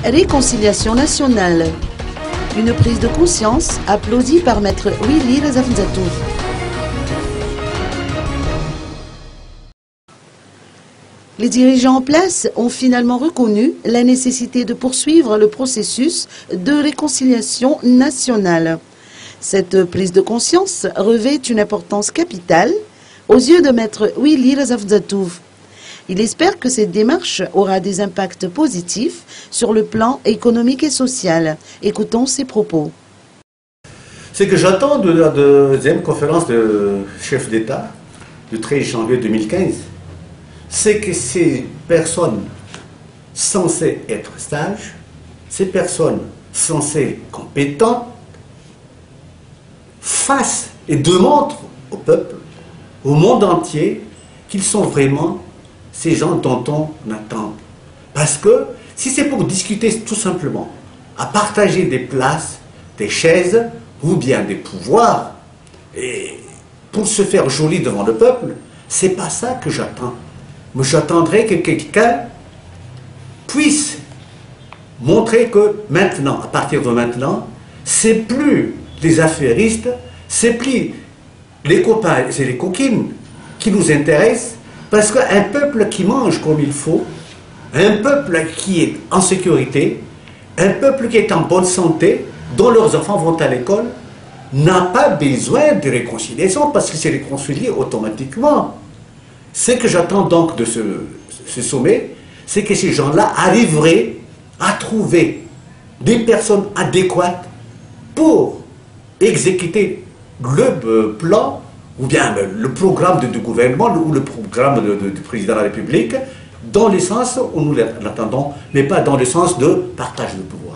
Réconciliation nationale. Une prise de conscience applaudie par Maître Willy Razafnzatou. Les dirigeants en place ont finalement reconnu la nécessité de poursuivre le processus de réconciliation nationale. Cette prise de conscience revêt une importance capitale aux yeux de Maître Willy Razafnzatou. Il espère que cette démarche aura des impacts positifs sur le plan économique et social. Écoutons ses propos. Ce que j'attends de la deuxième conférence de chefs d'État du 13 janvier 2015, c'est que ces personnes censées être sages, ces personnes censées être compétentes, fassent et démontrent au peuple, au monde entier, qu'ils sont vraiment ces gens dont on attend. Parce que si c'est pour discuter tout simplement, à partager des places, des chaises ou bien des pouvoirs, et pour se faire joli devant le peuple, c'est pas ça que j'attends. Mais j'attendrai que quelqu'un puisse montrer que maintenant, à partir de maintenant, c'est plus les affairistes, c'est plus les copains et les coquines qui nous intéressent, parce qu'un peuple qui mange comme il faut, un peuple qui est en sécurité, un peuple qui est en bonne santé, dont leurs enfants vont à l'école, n'a pas besoin de réconciliation parce que c'est réconcilié automatiquement. Ce que j'attends donc de ce sommet, c'est que ces gens-là arriveraient à trouver des personnes adéquates pour exécuter le plan ou bien le programme du gouvernement ou le programme du président de la République dans le sens où nous l'attendons, mais pas dans le sens de partage de pouvoir.